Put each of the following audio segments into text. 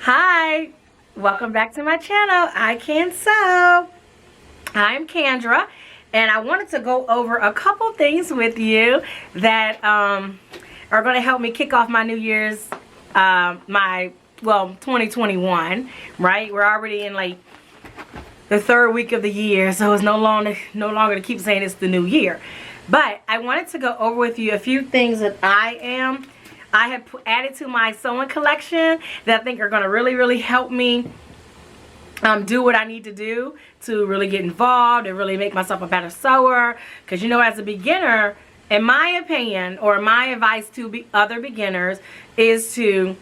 Hi, welcome back to my channel. I Can Sew. I'm Kendra, and I wanted to go over a couple things with you that are going to help me kick off my New Year's, 2021. Right? We're already in like the third week of the year, so it's no longer to keep saying it's the new year. But I wanted to go over with you a few things that I have added to my sewing collection that I think are going to really help me do what I need to do to really get involved and really make myself a better sewer. Because you know, as a beginner, in my opinion, or my advice to other beginners, is to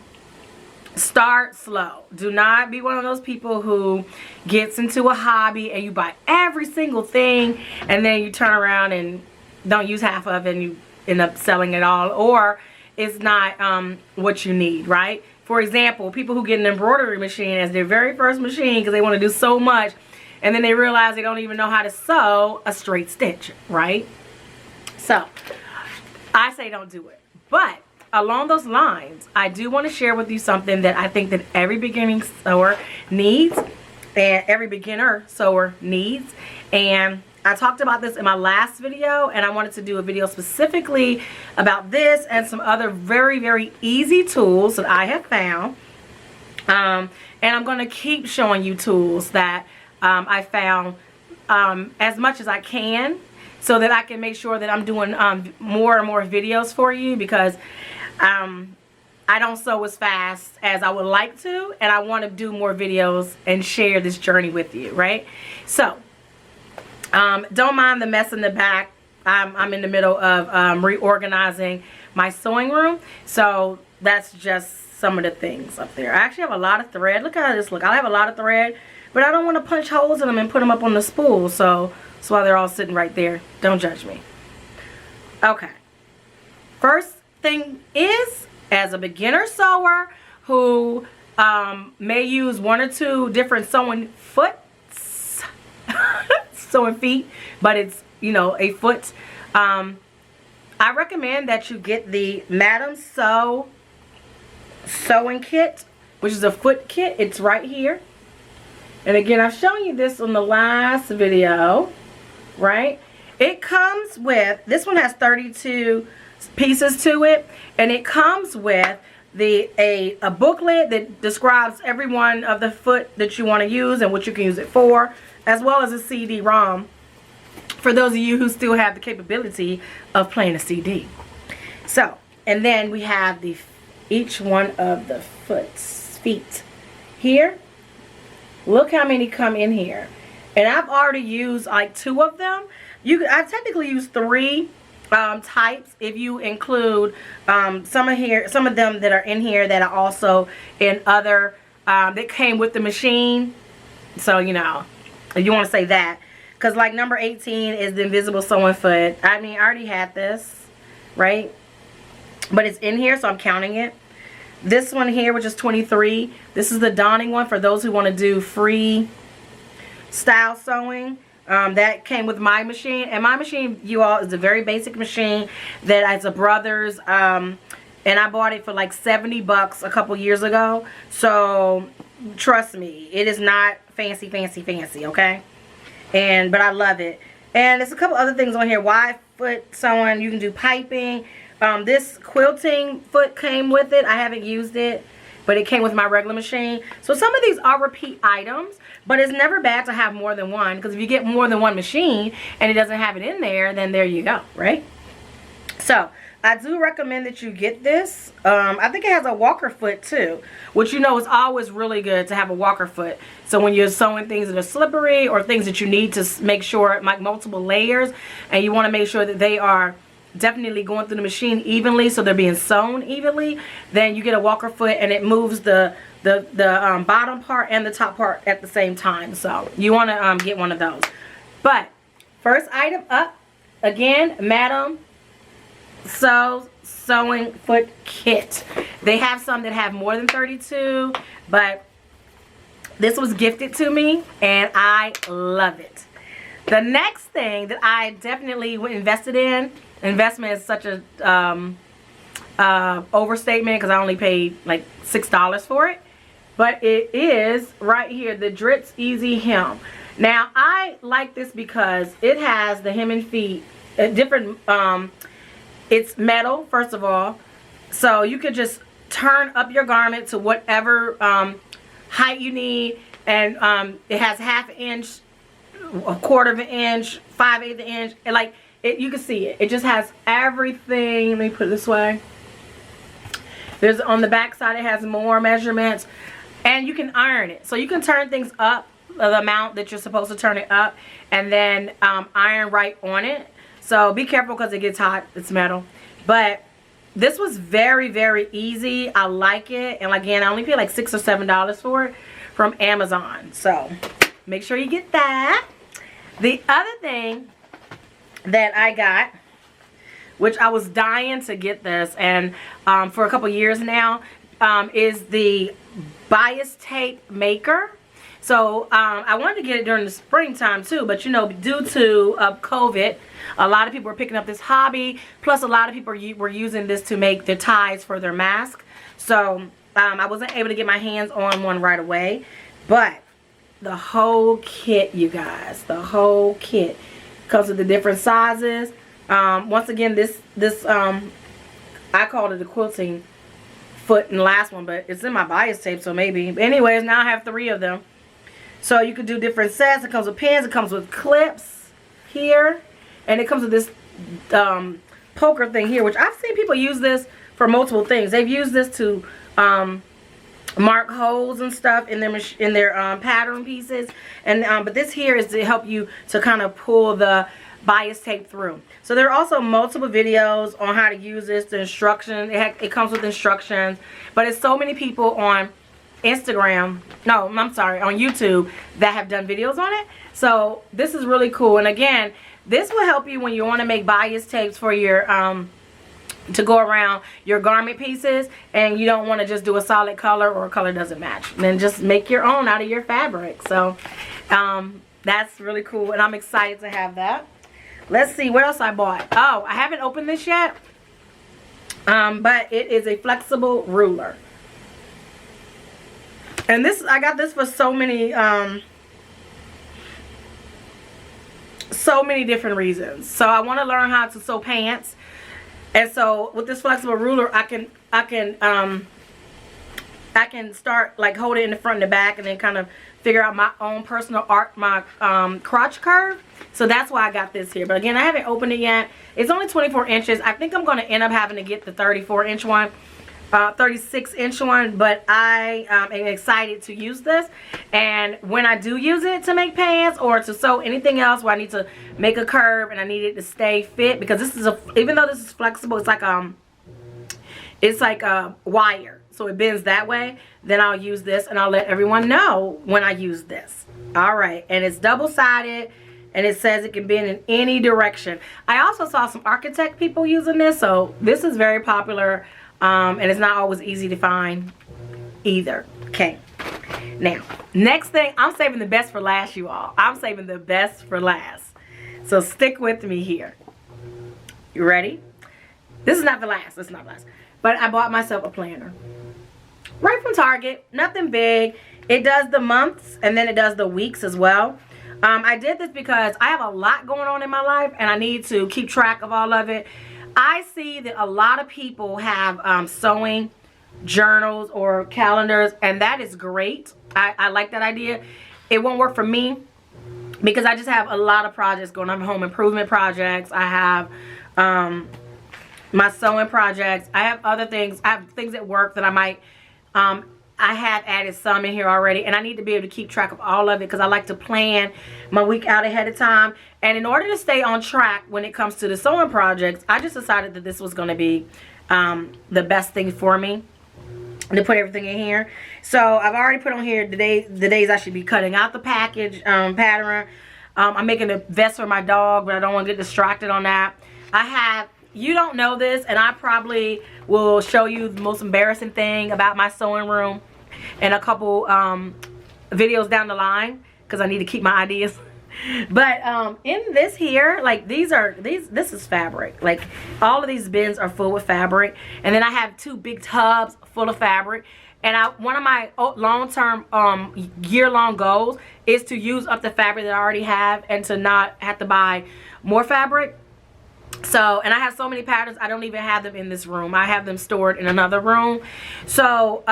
start slow. Do not be one of those people who gets into a hobby and you buy every single thing and then you turn around and don't use half of it and you end up selling it all, or it's not what you need, right? For example, people who get an embroidery machine as their very first machine because they want to do so much, and then they realize they don't even know how to sew a straight stitch, right? So I say don't do it. But along those lines, I do want to share with you something that I think that every beginning sewer needs, and every beginner sewer needs. And I talked about this in my last video, and I wanted to do a video specifically about this and some other very easy tools that I have found. And I'm going to keep showing you tools that I found as much as I can, so that I can make sure that I'm doing more and more videos for you, because I don't sew as fast as I would like to, and I want to do more videos and share this journey with you, right? So don't mind the mess in the back. I'm in the middle of reorganizing my sewing room, so that's just some of the things up there. I actually have a lot of thread. Look how this look. I have a lot of thread, but I don't want to punch holes in them and put them up on the spool, so that's why they're all sitting right there. Don't judge me. Okay. First thing is, as a beginner sewer who may use one or two different sewing feet, but it's, you know, a foot, I recommend that you get the Madam Sew sewing kit, which is a foot kit. It's right here. And again, I've shown you this on the last video, right? It comes with, this one has 32 pieces to it, and it comes with a booklet that describes every one of the foot that you want to use and what you can use it for, as well as a CD-ROM for those of you who still have the capability of playing a CD. So, and then we have each one of the feet here. Look how many come in here. And I've already used like 2 of them. I technically use 3 types if you include some of them that are in here that are also in other that came with the machine. So, you know, if you want to say that, because like number 18 is the invisible sewing foot. I mean, I already had this, right? But it's in here, so I'm counting it. This one here, which is 23, this is the donning one for those who want to do free style sewing. That came with my machine, and my machine, you all, is a very basic machine that is a brother's, and I bought it for like 70 bucks a couple years ago. So trust me, it is not fancy, okay? But I love it. And there's a couple other things on here. Wide foot sewing, you can do piping. This quilting foot came with it. I haven't used it, but it came with my regular machine. So some of these are repeat items, but it's never bad to have more than one, because if you get more than one machine and it doesn't have it in there, then there you go, right? So I do recommend that you get this. I think it has a walker foot too, which, you know, is always really good to have a walker foot. So when you're sewing things that are slippery, or things that you need to make sure, like multiple layers, and you want to make sure that they are definitely going through the machine evenly, so they're being sewn evenly, then you get a walker foot, and it moves the bottom part and the top part at the same time. So you want to get one of those. But first item up, again, Madam Sew sewing foot kit. They have some that have more than 32, but this was gifted to me and I love it. The next thing that I definitely invested in, investment is such a overstatement because I only paid like $6 for it, but it is right here, the Dritz Easy Hem. Now I like this because it has the hem and feet, different, it's metal first of all, so you could just turn up your garment to whatever height you need, and it has 1/2 inch, 1/4 inch, 5/8 inch, and like it, you can see it. It just has everything. Let me put it this way. There's on the back side, it has more measurements, and you can iron it. So you can turn things up the amount that you're supposed to turn it up, and then iron right on it. So be careful because it gets hot. It's metal. But this was very, very easy. I like it. And again, I only paid like $6 or $7 for it from Amazon. So make sure you get that. The other thing that I got, which I was dying to get this, and for a couple years now, is the bias tape maker. So I wanted to get it during the springtime too, but you know, due to COVID, a lot of people were picking up this hobby. Plus, a lot of people were using this to make their ties for their mask. So I wasn't able to get my hands on one right away, but the whole kit, you guys, the whole kit comes with the different sizes. Once again, this I called it the Quilting Foot in the last one, but it's in my bias tape, so maybe. But anyways, now I have 3 of them. So you could do different sets. It comes with pins. It comes with clips here. And it comes with this poker thing here, which I've seen people use this for multiple things. They've used this to mark holes and stuff in their pattern pieces. And but this here is to help you to kind of pull the bias tape through. So there are also multiple videos on how to use this, the instructions. It comes with instructions. But it's so many people on Instagram, no, I'm sorry, on YouTube that have done videos on it. So this is really cool. And again, this will help you when you want to make bias tapes for your to go around your garment pieces, and you don't want to just do a solid color or a color doesn't match. And then just make your own out of your fabric. So that's really cool, and I'm excited to have that. Let's see what else I bought. Oh, I haven't opened this yet, but it is a flexible ruler. And this, I got this for so many different reasons. So I want to learn how to sew pants, and so with this flexible ruler, I can start like hold it in the front and the back, and then kind of figure out my own personal art, my crotch curve. So that's why I got this here. But again, I haven't opened it yet. It's only 24 inches. I think I'm going to end up having to get the 34-inch one. 36-inch one, but I am excited to use this. And when I do use it to make pants or to sew anything else where I need to make a curve and I need it to stay fit, because this is even though this is flexible, it's like a wire, so it bends that way. Then I'll use this, and I'll let everyone know when I use this. All right, and it's double-sided, and it says it can bend in any direction. I also saw some architect people using this, so this is very popular. And it's not always easy to find either. Okay. Now, next thing, I'm saving the best for last, you all. I'm saving the best for last. So stick with me here. You ready? This is not the last. This is not the last. But I bought myself a planner. Right from Target. Nothing big. It does the months, and then it does the weeks as well. I did this because I have a lot going on in my life, and I need to keep track of all of it. I see that a lot of people have sewing journals or calendars, and that is great. I like that idea. It won't work for me because I just have a lot of projects going on. Home improvement projects. I have my sewing projects. I have other things. I have things at work that I might I have added some in here already, and I need to be able to keep track of all of it because I like to plan my week out ahead of time. And in order to stay on track when it comes to the sewing projects, I just decided that this was going to be the best thing for me to put everything in here. So I've already put on here the days I should be cutting out the package pattern. I'm making a vest for my dog, but I don't want to get distracted on that. I have, you don't know this, and I probably will show you the most embarrassing thing about my sewing room in a couple videos down the line, because I need to keep my ideas. But in this here, like this is fabric. Like all of these bins are full with fabric, and then I have 2 big tubs full of fabric. And one of my long-term year-long goals is to use up the fabric that I already have and to not have to buy more fabric. So, and I have so many patterns, I don't even have them in this room. I have them stored in another room. So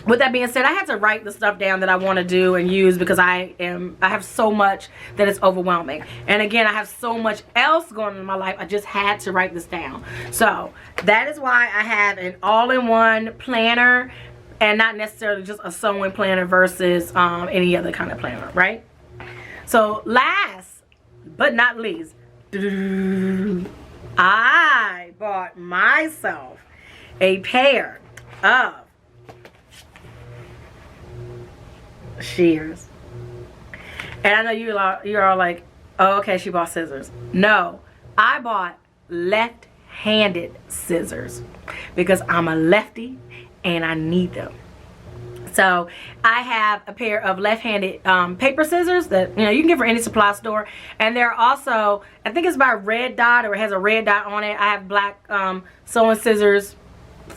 with that being said, I had to write the stuff down that I want to do and use, because I have so much that it's overwhelming. And again, I have so much else going on in my life, I just had to write this down. So that is why I have an all-in-one planner, and not necessarily just a sewing planner versus any other kind of planner, right? So last but not least, I bought myself a pair of shears. And I know you're all like, oh, okay, she bought scissors. No, I bought left-handed scissors because I'm a lefty and I need them. So I have a pair of left-handed paper scissors that you can get from any supply store, and they're also, I think it's by Red Dot, or it has a red dot on it. I have black sewing scissors,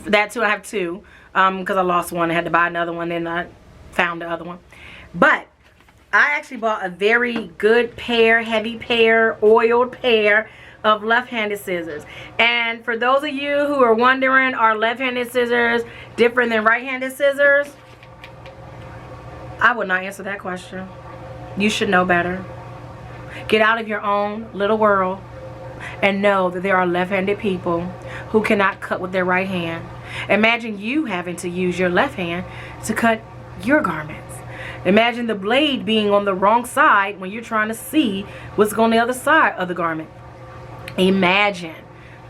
that too. I have 2 because I lost one. I had to buy another one, then I found the other one. But I actually bought a very good pair, heavy pair, oiled pair of left-handed scissors. And for those of you who are wondering, are left-handed scissors different than right-handed scissors? I would not answer that question. You should know better. Get out of your own little world and know that there are left-handed people who cannot cut with their right hand. Imagine you having to use your left hand to cut your garments. Imagine the blade being on the wrong side when you're trying to see what's on the other side of the garment. Imagine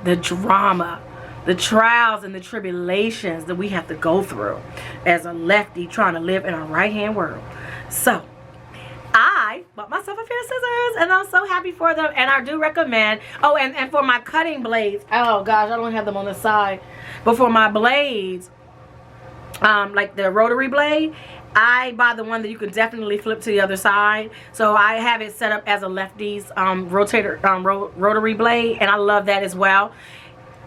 the drama, the trials and the tribulations that we have to go through as a lefty trying to live in a right-hand world. So I bought myself a pair of scissors, and I'm so happy for them. And I do recommend, oh, and for my cutting blades, oh gosh, I don't have them on the side, but for my blades, like the rotary blade, I buy the one that you can definitely flip to the other side. So I have it set up as a lefty's rotary blade, and I love that as well.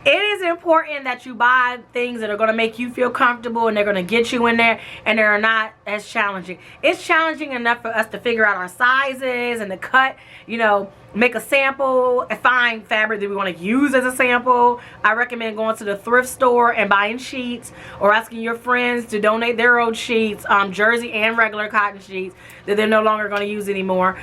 It is important that you buy things that are going to make you feel comfortable, and they're going to get you in there, and they're not as challenging. It's challenging enough for us to figure out our sizes and to cut, make a sample and find fabric that we want to use as a sample. I recommend going to the thrift store and buying sheets, or asking your friends to donate their old sheets, jersey and regular cotton sheets that they're no longer going to use anymore.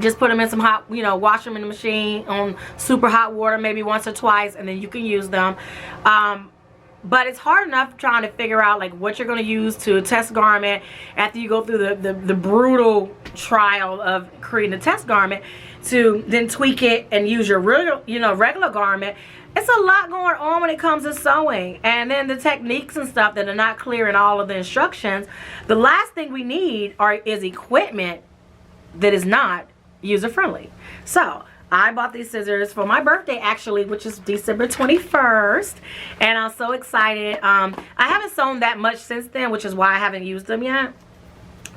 Just put them in some hot, wash them in the machine on super hot water maybe once or twice, and then you can use them. But it's hard enough trying to figure out like what you're going to use to test garment after you go through the brutal trial of creating a test garment, to then tweak it and use your real, regular garment. It's a lot going on when it comes to sewing, and then the techniques and stuff that are not clear in all of the instructions. The last thing we need is equipment that is not user-friendly. So I bought these scissors for my birthday, actually, which is December 21st, and I'm so excited. I haven't sewn that much since then, which is why I haven't used them yet,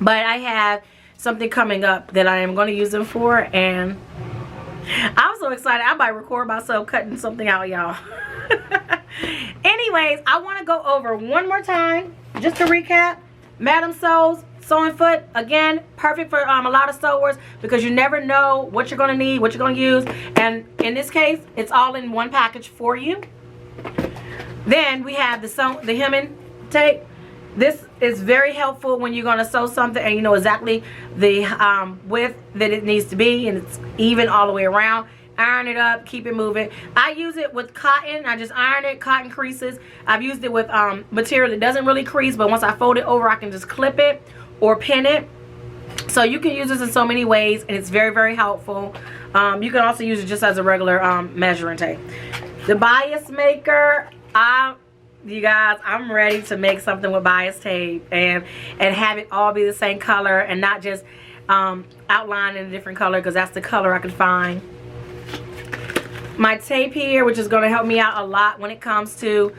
but I have something coming up that I am going to use them for, and I'm so excited. I might record myself cutting something out, y'all. Anyways, I want to go over one more time, just to recap. Madam Sews Sewing Foot, again, perfect for a lot of sewers, because you never know what you're going to need, what you're going to use, and in this case, it's all in one package for you. Then we have the hemming tape. This is very helpful when you're going to sew something and you know exactly the width that it needs to be, and it's even all the way around. Iron it up, keep it moving. I use it with cotton. I just iron it, cotton creases. I've used it with material that doesn't really crease, but once I fold it over, I can just clip it or pin it. So you can use this in so many ways, and it's very, very helpful. You can also use it just as a regular measuring tape. The bias maker, you guys, I'm ready to make something with bias tape and have it all be the same color, and not just outline in a different color, because that's the color I could find. My tape here, which is going to help me out a lot when it comes to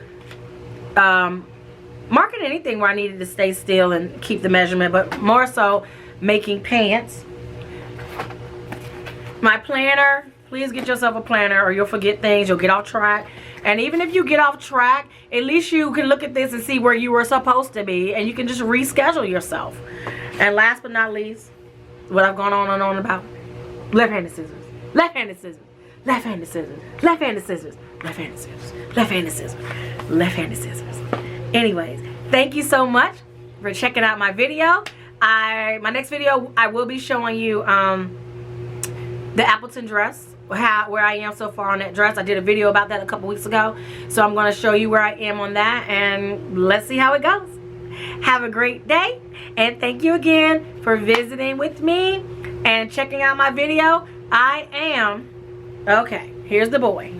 marking anything where I needed to stay still and keep the measurement, but more so making pants. My planner, please get yourself a planner or you'll forget things, you'll get off track. And even if you get off track, at least you can look at this and see where you were supposed to be, and you can just reschedule yourself. And last but not least, what I've gone on and on about, left-handed scissors, left-handed scissors, left-handed scissors, left-handed scissors, left-handed scissors, left-handed scissors, left-handed scissors. Anyways, thank you so much for checking out my video. My next video, I will be showing you the Appleton dress, where I am so far on that dress. I did a video about that a couple weeks ago, so I'm going to show you where I am on that, and let's see how it goes. Have a great day, and thank you again for visiting with me and checking out my video. I am, okay, here's the boy,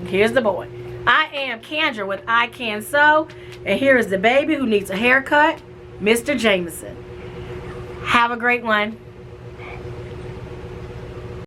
I am Kendra with I Can Sew, and here is the baby who needs a haircut, Mr. Jameson. Have a great one.